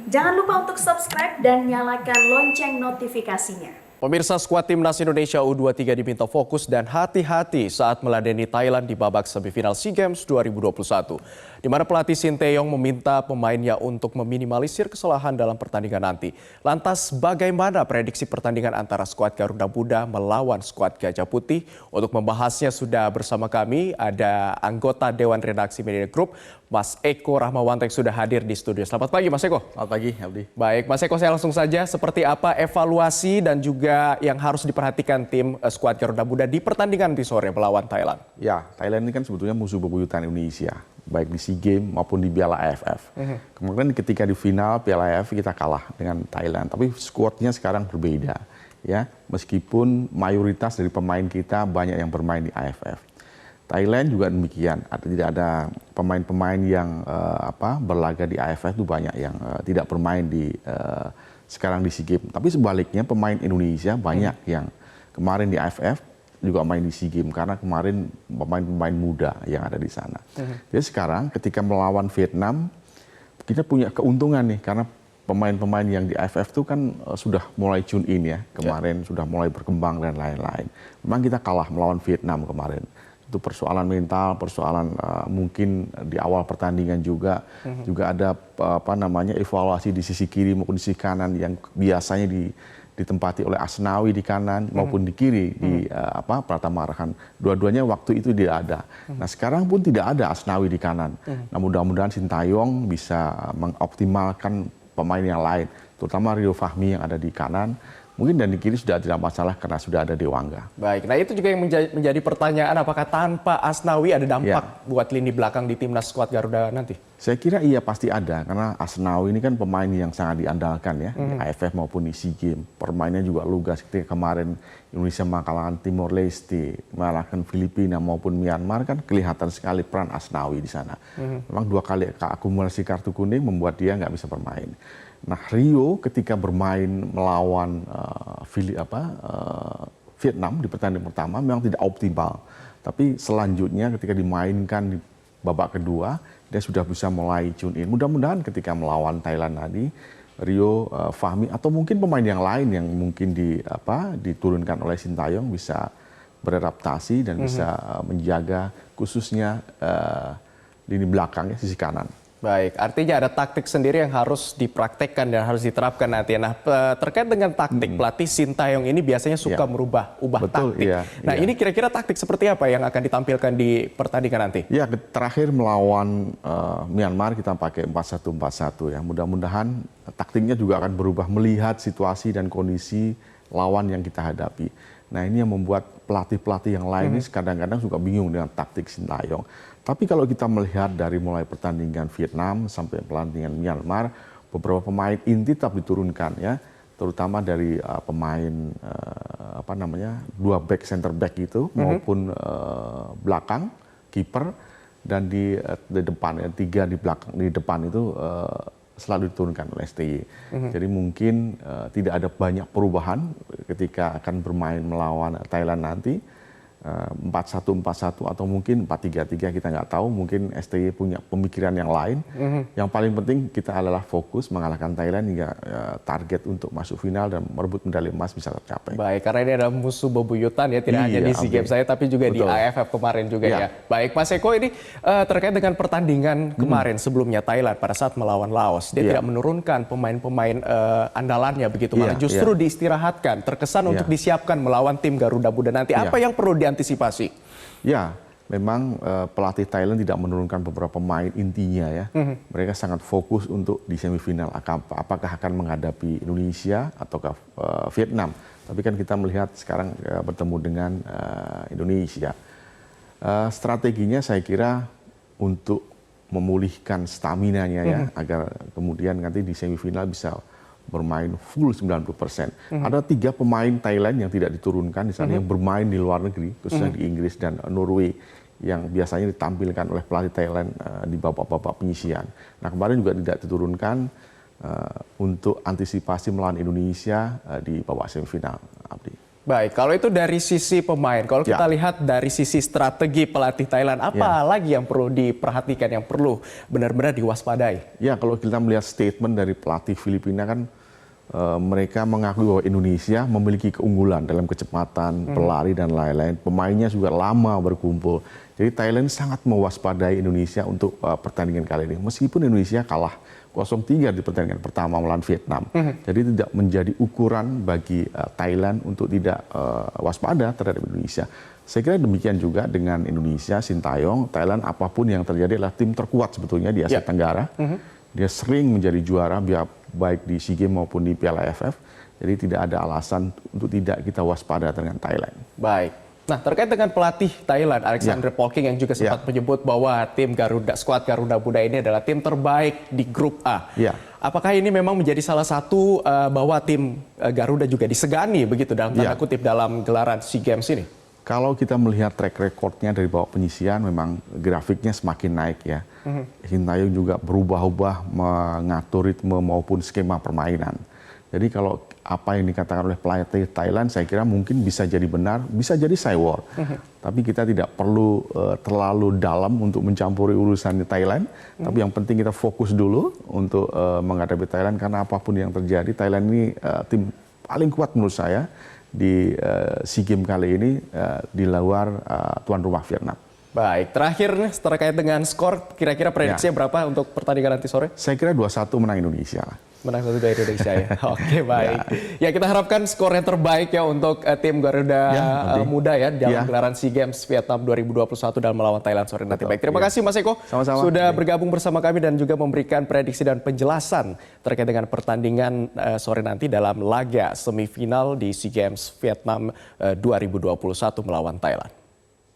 Jangan lupa untuk subscribe dan nyalakan lonceng notifikasinya. Pemirsa, skuad timnas Indonesia U23 diminta fokus dan hati-hati saat meladeni Thailand di babak semifinal SEA Games 2021. Di mana pelatih Sinteyong meminta pemainnya untuk meminimalisir kesalahan dalam pertandingan nanti. Lantas bagaimana prediksi pertandingan antara skuad Garuda Muda melawan skuad Gajah Putih? Untuk membahasnya sudah bersama kami ada anggota Dewan Redaksi Media Group, Mas Eko Rahmawanto yang sudah hadir di studio. Selamat pagi Mas Eko. Selamat pagi Abdi. Baik Mas Eko, saya langsung saja, seperti apa evaluasi dan juga yang harus diperhatikan tim skuad Garuda Muda di pertandingan di sore melawan Thailand? Ya, Thailand ini kan sebetulnya musuh bebuyutan Indonesia, baik di SEA Games maupun di Piala AFF. Kemudian ketika di final Piala AFF kita kalah dengan Thailand, tapi skuadnya sekarang berbeda. Ya, meskipun mayoritas dari pemain kita banyak yang bermain di AFF. Thailand juga demikian, tidak ada pemain-pemain yang berlaga di AFF itu banyak yang tidak bermain di sekarang di SEA Games. Tapi sebaliknya pemain Indonesia banyak yang kemarin di AFF juga main di SEA Games karena kemarin pemain-pemain muda yang ada di sana. Jadi sekarang ketika melawan Vietnam kita punya keuntungan nih karena pemain-pemain yang di AFF itu kan sudah mulai tune in ya kemarin, sudah mulai berkembang dan lain-lain. Memang kita kalah melawan Vietnam kemarin. Itu persoalan mental, persoalan mungkin di awal pertandingan juga ada evaluasi di sisi kiri maupun di sisi kanan yang biasanya ditempati oleh Asnawi di kanan maupun di kiri di Pratama Arhan. Dua-duanya waktu itu tidak ada. Nah sekarang pun tidak ada Asnawi di kanan. Nah mudah-mudahan Sintayong bisa mengoptimalkan pemain yang lain, terutama Rio Fahmi yang ada di kanan. Mungkin dan di kiri sudah tidak masalah karena sudah ada Dewangga. Baik, nah itu juga yang menjadi pertanyaan, apakah tanpa Asnawi ada dampak buat lini belakang di timnas skuad Garuda nanti? Saya kira iya pasti ada, karena Asnawi ini kan pemain yang sangat diandalkan ya, di AFF maupun di SEA Games. Permainnya juga lugas, ketika kemarin Indonesia mengalahkan Timor Leste, mengalahkan Filipina maupun Myanmar, kan kelihatan sekali peran Asnawi di sana. Memang 2 kali akumulasi kartu kuning membuat dia nggak bisa bermain. Nah Rio ketika bermain melawan Vietnam di pertandingan pertama memang tidak optimal. Tapi selanjutnya ketika dimainkan di babak kedua, dia sudah bisa mulai tune in. Mudah-mudahan ketika melawan Thailand tadi, Rio, Fahmi atau mungkin pemain yang lain yang mungkin diturunkan oleh Sintayong bisa beradaptasi dan bisa menjaga khususnya lini belakangnya sisi kanan. Baik, artinya ada taktik sendiri yang harus dipraktekkan dan harus diterapkan nanti. Nah, terkait dengan taktik, pelatih Sintayong ini biasanya suka ubah taktik. Nah, ini kira-kira taktik seperti apa yang akan ditampilkan di pertandingan nanti? Ya, terakhir melawan Myanmar kita pakai 4-1-4-1 ya. Mudah-mudahan taktiknya juga akan berubah melihat situasi dan kondisi lawan yang kita hadapi. Nah, ini yang membuat pelatih-pelatih yang lain ini kadang-kadang suka bingung dengan taktik Sintayong. Tapi kalau kita melihat dari mulai pertandingan Vietnam sampai pertandingan Myanmar, beberapa pemain inti tetap diturunkan ya, terutama dari pemain 2 back center back itu maupun belakang kiper dan di depan ya, 3 di belakang di depan itu selalu diturunkan oleh STY. Jadi mungkin tidak ada banyak perubahan ketika akan bermain melawan Thailand nanti. 4-1-4-1 atau mungkin 4-3-3 kita nggak tahu, mungkin STY punya pemikiran yang lain. Yang paling penting kita adalah fokus mengalahkan Thailand hingga target untuk masuk final dan merebut medali emas bisa tercapai. Baik, karena ini ada musuh bebuyutan ya, tidak hanya di SEA Games saya tapi juga di AFF kemarin juga ya. Baik Mas Eko, ini terkait dengan pertandingan kemarin sebelumnya Thailand pada saat melawan Laos, dia tidak menurunkan pemain-pemain andalannya begitu, malah justru diistirahatkan, terkesan untuk disiapkan melawan tim Garuda Muda nanti. Apa yang perlu diantisipasi? Ya, memang pelatih Thailand tidak menurunkan beberapa pemain intinya ya. Mereka sangat fokus untuk di semifinal. Apakah akan menghadapi Indonesia ataukah Vietnam? Tapi kan kita melihat sekarang bertemu dengan Indonesia. Strateginya saya kira untuk memulihkan stamina-nya ya, agar kemudian nanti di semifinal bisa bermain full 90%. Ada 3 pemain Thailand yang tidak diturunkan di sana yang bermain di luar negeri, khususnya di Inggris dan Norway, yang biasanya ditampilkan oleh pelatih Thailand di babak-babak penyisian. Nah kemarin juga tidak diturunkan untuk antisipasi melawan Indonesia di babak semifinal, Abdi. Baik, kalau itu dari sisi pemain, kalau kita lihat dari sisi strategi pelatih Thailand, apa lagi yang perlu diperhatikan, yang perlu benar-benar diwaspadai? Ya, kalau kita melihat statement dari pelatih Filipina kan mereka mengakui bahwa Indonesia memiliki keunggulan dalam kecepatan, pelari dan lain-lain. Pemainnya juga lama berkumpul. Jadi Thailand sangat mewaspadai Indonesia untuk pertandingan kali ini. Meskipun Indonesia kalah 0-3 di pertandingan pertama melawan Vietnam. Jadi tidak menjadi ukuran bagi Thailand untuk tidak waspada terhadap Indonesia. Saya kira demikian juga dengan Indonesia, Sintayong, Thailand apapun yang terjadi adalah tim terkuat sebetulnya di Asia Tenggara. Dia sering menjadi juara baik di SEA Games maupun di Piala AFF. Jadi tidak ada alasan untuk tidak kita waspada dengan Thailand. Baik. Nah, terkait dengan pelatih Thailand, Alexander Polking yang juga sempat menyebut bahwa tim skuad Garuda Muda ini adalah tim terbaik di grup A. Apakah ini memang menjadi salah satu bahwa tim Garuda juga disegani begitu dalam tanda kutip dalam gelaran SEA Games ini? Kalau kita melihat track recordnya dari bawah penyisian, memang grafiknya semakin naik ya. Sintayong juga berubah-ubah mengatur ritme maupun skema permainan. Jadi kalau apa yang dikatakan oleh pelatih Thailand, saya kira mungkin bisa jadi benar, bisa jadi cywar. Tapi kita tidak perlu terlalu dalam untuk mencampuri urusan di Thailand. Tapi yang penting kita fokus dulu untuk menghadapi Thailand, karena apapun yang terjadi, Thailand ini tim paling kuat menurut saya di SEA Games kali ini di luar tuan rumah Vietnam. Baik, terakhir nih terkait dengan skor, kira-kira prediksinya berapa untuk pertandingan nanti sore? Saya kira 2-1 menang Indonesia. Menang 1 dari Indonesia ya. Oke, baik. Ya, kita harapkan skor yang terbaik ya untuk tim Garuda Muda ya dalam gelaran SEA Games Vietnam 2021 dan melawan Thailand sore nanti. Baik, terima kasih Mas Eko sudah bergabung bersama kami dan juga memberikan prediksi dan penjelasan terkait dengan pertandingan sore nanti dalam laga semifinal di SEA Games Vietnam 2021 melawan Thailand.